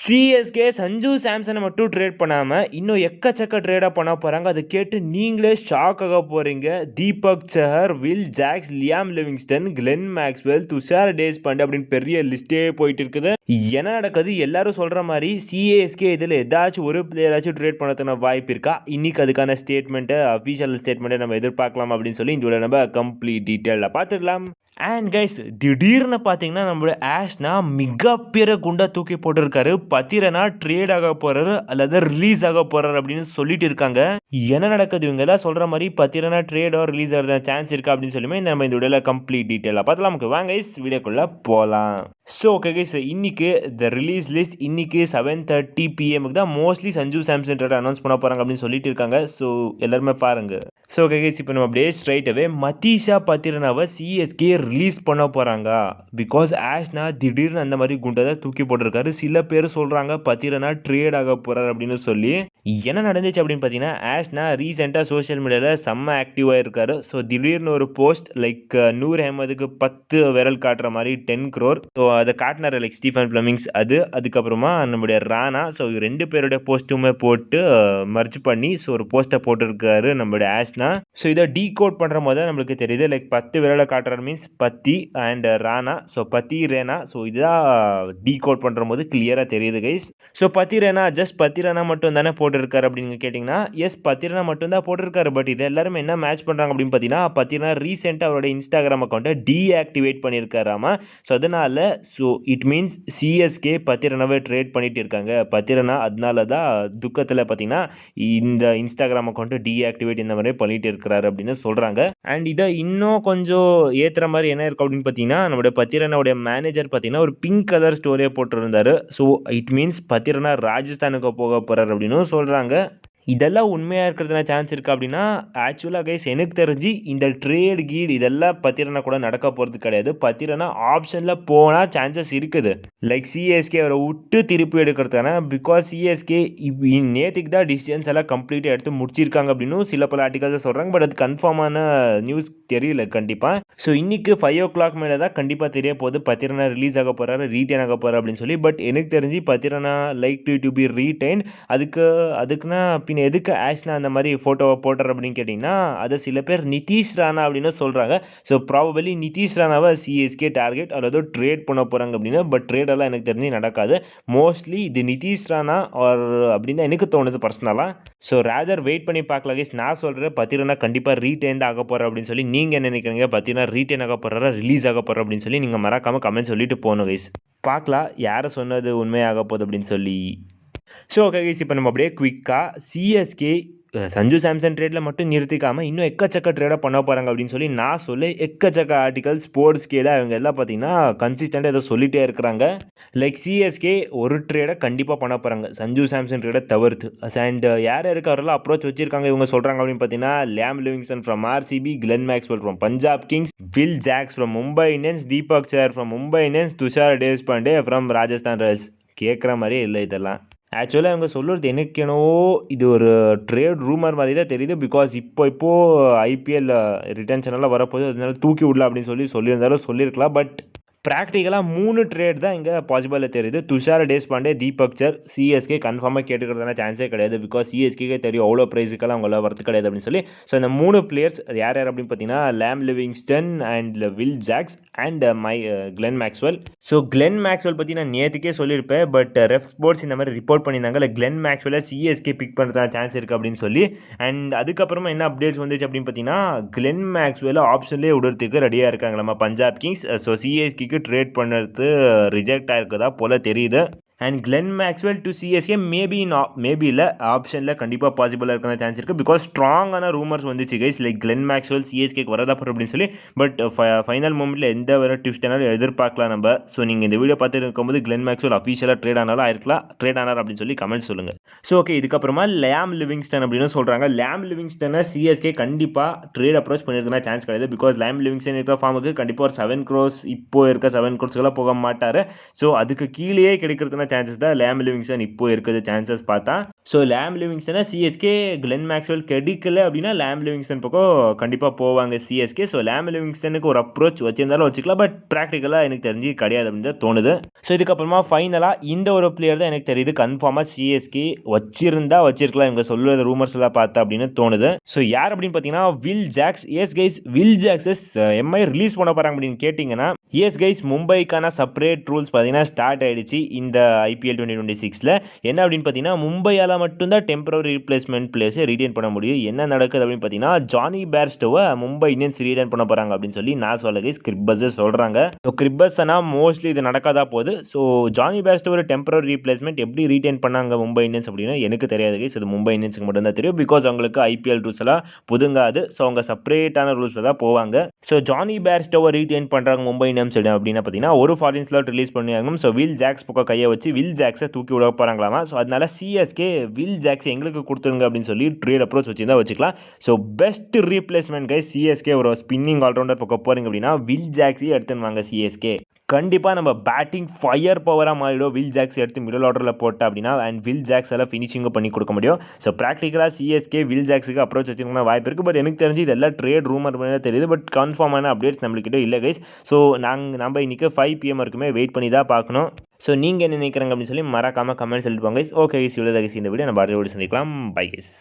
CSK Sanju சாம்சனை மட்டும் trade பண்ணாமல் இன்னும் எக்கச்சக்க ட்ரேடாக பண்ண போகிறாங்க. அதை கேட்டு நீங்களே ஷாக் ஆக போகிறீங்க. Deepak Chahar, Will Jacks, Liam Livingstone, Glenn Maxwell, Tushar Deshpande அப்படின்னு பெரிய லிஸ்ட்டே போயிட்டு இருக்குது. என்ன நடக்குது? எல்லாரும் சொல்கிற மாதிரி சிஎஸ்கே இதில் ஏதாச்சும் ஒரு பிளேயராச்சும் ட்ரேட் பண்ணதுக்கான வாய்ப்பு இருக்கா? இன்னைக்கு அதுக்கான ஸ்டேட்மெண்ட்டு, அஃபீஷியல் ஸ்டேட்மெண்ட்டை நம்ம எதிர்பார்க்கலாம் அப்படின்னு சொல்லி இந்த நம்ம கம்ப்ளீட் டீட்டெயிலில் பார்த்துக்கலாம். அண்ட் கைஸ், திடீர்னு பார்த்தீங்கன்னா நம்மளோட ஆஷ்னா மிகப்பெரிய குண்டா தூக்கி போட்டிருக்காரு. பத்திரனா ட்ரேட் ஆக போறாரு அல்லது ரிலீஸ் ஆக போறாரு அப்படின்னு சொல்லிட்டு இருக்காங்க. என்ன நடக்குது? இவங்க எல்லாம் சொல்ற மாதிரி பத்திரனா ட்ரேடோ ரிலீஸ் ஆகிறத சான்ஸ் இருக்கா அப்படின்னு சொல்லி நம்ம இந்த வீடியோல கம்ப்ளீட் டீட்டெயிலாக பார்த்தலாம். நமக்கு வாங்க கைஸ் வீடியோக்குள்ள போகலாம். ஸோ ஓகே கைஸ், இன்னைக்கு த ரிலீஸ் லிஸ்ட் இன்னைக்கு 7:30 PM தான் mostly Sanju Samson trade announce பண்ண போறாங்க அப்படின்னு சொல்லிட்டு இருக்காங்க. ஸோ எல்லாருமே பாருங்க. ஸோ ஓகே கைஸ், இப்போ நம்ம அப்படியே ஸ்ட்ரைட்டாகவே மதீஷா பத்திரனாவை சிஎஸ்கே ரிலீஸ் பண்ண போகிறாங்க. பிகாஸ் ஆஷ்னா திடீர்னு அந்த மாதிரி குண்டை தூக்கி போட்டிருக்காரு. சில பேர் சொல்கிறாங்க பத்திரனா ட்ரேட் ஆக போகிறார் அப்படின்னு சொல்லி. என்ன நடந்துச்சு அப்படின்னு பார்த்தீங்கன்னா, ஆஷ்னா ரீசெண்டாக சோஷியல் மீடியாவில் செம்ம ஆக்டிவாக இருக்காரு. ஸோ திடீர்னு ஒரு போஸ்ட் லைக் நூர் அஹமதுக்கு 10 விரல் காட்டுற மாதிரி 10 crore. ஸோ அதை காட்டினார் லைக் ஸ்டீஃபன் ஃப்ளமிங்ஸ். அதுக்கப்புறமா நம்முடைய ராணா. ஸோ 2 பேருடைய போஸ்ட்டுமே போட்டு மர்ஜ் பண்ணி ஸோ ஒரு போஸ்ட்டை போட்டிருக்காரு நம்மளுடைய ஆஷ்னா. ஸோ இதை டீகோட் பண்ணுற போது தான் நம்மளுக்கு தெரியுது லைக் 10 விரலை காட்டுறாரு மீன்ஸ் பத்தி அண்ட் ராணா. ஸோ பத்தி ரேனா. ஸோ இதுதான் டீகோட் பண்ணுற போது கிளியராக தெரியுது கைஸ். ஸோ பத்தி ரேனா ஜஸ்ட் பத்தி ரேனா மட்டும் தானே போட்டிருக்காரு அப்படின்னு கேட்டிங்கன்னா, எஸ் பத்தி ரேனா மட்டும் தான் போட்டிருக்காரு. பட் இது எல்லாருமே என்ன மேட்ச் பண்ணுறாங்க அப்படின்னு பார்த்தீங்கன்னா, பத்தி ரேனா ரீசெண்டாக அவரோட இன்ஸ்டாகிராம் அக்கௌண்ட்டை டீஆக்டிவேட் பண்ணியிருக்காராமா. ஸோ அதனால ஸோ இட் மீன்ஸ் சிஎஸ்கே பத்தி ரேனாவே ட்ரேட் பண்ணிட்டு இருக்காங்க. பத்தி ரேனா அதனால தான் துக்கத்தில் பார்த்தீங்கன்னா இந்த இன்ஸ்டாகிராம் அக்கௌண்ட்டை டீஆக்டிவேட் இந்த மாதிரி பண்ணிட்டு இருக்கிறாரு அப்படின்னு சொல்கிறாங்க. அண்ட் இதை இன்னும் கொஞ்சம் ஏற்றுற மாதிரி என்ன இருக்குது அப்படின்னு பார்த்தீங்கன்னா, நம்மளுடைய பத்திரனாவுடைய மேனேஜர் பார்த்தீங்கன்னா ஒரு பிங்க் கலர் ஸ்டோரியை போட்டிருந்தாரு. ஸோ இட் மீன்ஸ் பத்திரனா ராஜஸ்தானுக்கு போக போகிறார் அப்படின்னு சொல்கிறாங்க. இதெல்லாம் உண்மையாக இருக்கிறதுனா சான்ஸ் இருக்குது அப்படின்னா, ஆக்சுவலாக கைஸ் எனக்கு தெரிஞ்சு இந்த ட்ரேட் கீட் இதெல்லாம் பத்திரனா கூட நடக்க போகிறது கிடையாது. பத்திரனா ஆப்ஷனில் போனால் சான்சஸ் இருக்குது. லைக் சிஎஸ்கே அவரை விட்டு திருப்பி எடுக்கிறதுக்கான பிகாஸ் சிஎஸ்கே நேற்றுக்கு தான் டிசிஷன்ஸ் எல்லாம் கம்ப்ளீட்டாக எடுத்து முடிச்சிருக்காங்க அப்படின்னு சில பல ஆர்டிகல்ஸ் சொல்கிறாங்க. பட் அது கன்ஃபார்மான நியூஸ் தெரியல கண்டிப்பாக. ஸோ இன்றைக்கி 5 o'clock மேலே தான் கண்டிப்பாக தெரிய போகுது பத்திரனா ரிலீஸ் ஆக போகிறாரு, ரீட்டைன் ஆக போகிறார் அப்படின்னு சொல்லி. பட் எனக்கு தெரிஞ்சு Pathirana likely to be retain. அதுக்குன்னா பின்ன எதுக்கு ஆஷ்னா அந்த மாதிரி ஃபோட்டோவை போடுற அப்படின்னு கேட்டிங்கன்னா, அதை சில பேர் நிதிஷ் ராணா அப்படின்னு சொல்கிறாங்க. ஸோ ப்ராபபிளி நிதிஷ் ராணாவை சிஎஸ்கே டார்கெட் அல்லது ட்ரேட் பண்ண போகிறாங்க அப்படின்னு. பட் ட்ரேடெல்லாம் எனக்கு தெரிஞ்சு நடக்காது. மோஸ்ட்லி இது நிதிஷ் ராணா ஆர் அப்படின்னு தான் எனக்கு தோணுது பர்சனலாக. ஸோ ரேதர் வெயிட் பண்ணி பார்க்கலாம் கைஸ். நான் சொல்கிறேன் பத்திரனா கண்டிப்பாக ரீட்டைன் ஆக போகிறேன் அப்படின்னு சொல்லி. நீங்கள் என்ன நினைக்கிறீங்க? பத்திரனா ரீட்டைன் ஆக போகிறாரா ரிலீஸ் ஆக போகிறோம் அப்படின்னு சொல்லி நீங்கள் மறக்காமல் கமெண்ட் சொல்லிட்டு போகணும் கைஸ். பார்க்கலாம் யாரை சொன்னது உண்மையாக போகுது அப்படின்னு சொல்லி. ஸோ ஓகே கைஸ், இப்போ நம்ம அப்படியே குயிக்காக சிஎஸ்கே சஞ்சு சாம்சன் ட்ரேடில் மட்டும் நிறுத்திக்காமல் இன்னும் எக்கச்சக்க ட்ரேடாக பண்ண போகிறாங்க அப்படின்னு சொல்லி நான் சொல்ல எக்கச்சக்க ஆர்டிகல் ஸ்போர்ட்ஸ் கேட அவங்க எல்லாம் பார்த்தீங்கன்னா கன்சிஸ்டண்ட்டாக ஏதோ சொல்லிகிட்டே இருக்கிறாங்க. லைக் சிஎஸ்கே ஒரு ட்ரேடை கண்டிப்பாக பண்ண போகிறாங்க சஞ்சு சாம்சன் ட்ரேடை தவிர்த்து. அண்ட் யார் யாருக்காரெல்லாம் அப்ரோச் வச்சிருக்காங்க இவங்க சொல்கிறாங்க அப்படின்னு பார்த்தீங்கன்னா, Liam Livingstone from RCB, Glenn Maxwell from Punjab Kings, Will Jacks from Mumbai Indians, Deepak Chahar from Mumbai Indians, Tushar Deshpande from Rajasthan Royals. கேட்குற மாதிரியே இல்லை இதெல்லாம். ஆக்சுவலாக அவங்க சொல்லுறது எனக்கு என்னவோ இது ஒரு ட்ரேட் ரூமர் மாதிரி தான் தெரியுது. பிகாஸ் இப்போது ஐபிஎல் ரிட்டன்ஷன் எல்லாம் வரப்போது அதனால தூக்கி விடலாம் அப்படின்னு சொல்லியிருந்தாலும் சொல்லியிருக்கலாம். பட் ப்ராக்டிக்கலாக 3 ட்ரேட் தான் இங்கே பாசிபிளாக தெரியுது. துஷார் தேஷ்பாண்டே, தீபக் சர் சிஎஸ்கே கன்ஃபார்மாக கேட்டுக்கிறதுனா சான்ஸே கிடையாது. பிகாஸ் சிஎஸ்கே தெரியும் அவ்வளோ ப்ரைஸுக்கெல்லாம் அவங்கள வரது கிடையாது அப்படின்னு சொல்லி. ஸோ இந்த 3 பிளேயர்ஸ் யார் யார் அப்படின்னு பார்த்தீங்கன்னா, Liam Livingstone and Will Jacks and Glenn Maxwell. So Glenn Maxwell பற்றி நான் நேற்றுக்கே சொல்லியிருப்பேன். பட் ரெஃப் ஸ்போர்ட்ஸ் இந்த மாதிரி ரிப்போர்ட் பண்ணியிருந்தாங்க இல்லை கிளென் மேக்ஸ்வெல்லை சிஎஸ்கே பிக் பண்ணுறதா சான்ஸ் இருக்குது அப்படின்னு சொல்லி. அண்ட் அதுக்கப்புறமா என்ன அப்டேட்ஸ் வந்துச்சு அப்படின்னு பார்த்தீங்கன்னா, கிளென் மேக்ஸ்வெல்லை ஆப்ஷன்லேயே விடுறதுக்கு ரெடியாக இருக்காங்க நம்ம பஞ்சாப் கிங்ஸ். ஸோ சிஎஸ்கேக்கு ட்ரேட் பண்ணுறது ரிஜெக்ட் ஆகிருக்கதா போல் தெரியுது. And Glenn Maxwell to CSK maybe இல்லை ஆப்ஷனில் கண்டிப்பாக பாசிபிளாக இருக்கிற சான்ஸ் இருக்குது. பிகாஸ் ஸ்ட்ராங்கான ரூமர்ஸ் வந்துச்சு கைஸ் லைக் கிளென் மேக்ஸ்வெல் சிஎஸ்கேக்கு வரதா போகிற அப்படின்னு சொல்லி. பட் ஃபைனல் மூமெண்ட்டில் எந்த ஒரு ட்விஸ்டானாலும் எதிர்பார்க்கலாம் நம்ம. ஸோ நீங்கள் இந்த வீடியோ பார்த்துட்டு இருக்கும்போது கிளென் மேக்ஸ்வெல் அஃபீஷியலாக ட்ரேட் ஆனாலும் ஆயிருக்கலாம், ட்ரேட் ஆனார் அப்படின்னு சொல்லி கமெண்ட் சொல்லுங்கள். ஸோ ஓகே, இதுக்கப்புறமா லியாம் லிவிங்ஸ்டன் அப்படின்னு சொல்கிறாங்க. லியாம் லிவிங்ஸ்டனை சிஎஸ்கே கண்டிப்பாக ட்ரேட் அப்ரோச் பண்ணியிருந்தா சான்ஸ் கிடையாது. பிகாஸ் லியாம் லிவிங்ஸ்டன் இருக்கிற ஃபார்முக்கு கண்டிப்பாக ஒரு 7 crores இப்போ இருக்க 7 crores போக மாட்டார். ஸோ அதுக்கு கீழேயே கிடைக்கிறதுனா சான்சஸ் தான் லியாம் லிவிங்ஸ்டன் இப்போ இருக்கிறது சான்சஸ் பார்த்தா. ஸோ லியாம் லிவிங்ஸ்டனை சிஎஸ்கே கிளென் மேக்ஸ்வெல் கிடைக்கல அப்படின்னா லியாம் லிவிங்ஸ்டன் பக்கம் கண்டிப்பாக போவாங்க சிஎஸ்கே. ஸோ லியாம் லிவிங்ஸ்டனுக்கு ஒரு அப்ரோச் வச்சிருந்தாலும் வச்சுக்கலாம், பட் ப்ராக்டிக்கலாக எனக்கு தெரிஞ்சு கிடையாது அப்படின்னு தான் தோணுது. ஸோ இதுக்கப்புறமா ஃபைனலாக இந்த ஒரு பிளேயர் தான் எனக்கு தெரியுது கன்ஃபார்மாக சிஎஸ்கே வச்சிருக்கலாம் இவங்க சொல்லுற ரூமர்ஸ் எல்லாம் பார்த்தா அப்படின்னு தோணுது. ஸோ யார் அப்படின்னு பார்த்தீங்கன்னா Will Jacks. Yes guys, Will ஜாக்ஸஸ் எம்ஐ ரிலீஸ் பண்ண போகிறாங்க அப்படின்னு கேட்டிங்கன்னா, எஸ் கைஸ், மும்பைக்கான செப்பரேட் ரூல்ஸ் பார்த்தீங்கன்னா ஸ்டார்ட் ஆயிடுச்சு இந்த ஐபிஎல் 2026ல். என்ன அப்படின்னு பார்த்தீங்கன்னா, மும்பையால் மட்டும்தான் டெம்பரரி ரீப்ளேஸ்மெண்ட் பிளேயர்ஸை ரீடைன் பண்ண முடியும். என்ன நடக்குது அப்படின்னு பார்த்தீங்கன்னா, ஜானி பேர்ஸ்டோவை மும்பை இந்தியன்ஸ் ரீடைன் பண்ண போகிறாங்க அப்படின்னு சொல்லி நான் சொல்ல கைஸ் கிரிப்பர்ஸே சொல்கிறாங்க. ஸோ கிரிப்பர்ஸ்னா மோஸ்ட்லி இது நடக்காதா போகுது. ஸோ ஜானி பேர்ஸ்டோ ஒரு டெம்பரரி ரீப்ளேஸ்மெண்ட் எப்படி ரீடைன் பண்ணாங்க மும்பை இந்தியன்ஸ் அப்படின்னு எனக்கு தெரியாது கைஸ். இது மும்பை இந்தியன்ஸுக்கு மட்டும்தான் தெரியும். பிகாஸ் அவங்களுக்கு ஐபிஎல் ரூல்ஸ் எல்லாம் புதுங்காது. ஸோ அவங்க செப்பரேட்டான ரூல்ஸில் தான் போவாங்க. ஸோ ஜானி பேர்ஸ்டோவை ரீடைன் பண்ணுறாங்க மும்பை இந்தியன்ஸ் அப்படின்னு பார்த்தீங்கன்னா ஒரு ஃபாரின் ஸ்லாட் ரிலீஸ் பண்ணியாங்க. ஸோ வில் ஜாக்ஸ் பக்கம் கையை வச்சு வில் ஜாக்ஸை தூக்கி விட போகிறாங்களாமா. ஸோ அதனால சிஎஸ்கே வில் ஜாக்ஸ் எங்களுக்கு கொடுத்துருங்க அப்படின்னு சொல்லி ட்ரேட் அப்ரோச் வச்சுருந்தா வச்சுக்கலாம். So best replacement guys, CSK ஒரு ஸ்பின்னிங் ஆல்ரவுண்டர் பக்கம் போகிறீங்க அப்படின்னா வில் ஜாக்ஸையே எடுத்துன்னு வாங்க சிஎஸ்கே. கண்டிப்பாக நம்ம பேட்டிங் ஃபயர் பவராக மாறிடும் வில் ஜாக்ஸ் எடுத்து மிடில் ஆர்டரில் போட்டால் அப்படின்னா. அண்ட் வில் ஜாக்ஸ் எல்லாம் ஃபினிஷிங்கும் பண்ணி கொடுக்க முடியும். ஸோ ப்ராக்டிக்கலாக சிஎஸ்கே வில் ஜாக்ஸுக்கு அப்ரோச் வச்சுருக்கணும் வாய்ப்பு இருக்குது. பட் எனக்கு தெரிஞ்சு இதெல்லாம் ட்ரேட் ரூமர் பண்ணி தான் தெரியுது. பட் கன்ஃபார்மான அப்டேட்ஸ் நம்மளுக்கிட்ட இல்லை கைஸ். ஸோ நம்ம இன்றைக்கி 5 PM வரைக்குமே வெயிட் பண்ணி தான் பார்க்கணும். ஸோ நீங்கள் என்ன நினைக்கிறீங்க அப்படின்னு சொல்லி மறக்காமல் கமெண்ட்ஸ் எழுதிப்பாங்க கைஸ். ஓகே கைஸ், இவ்வளோ கைஸ் இந்த வீடியோ நம்ம அடுத்த வீடியோ சந்திக்கலாம். Bye guys.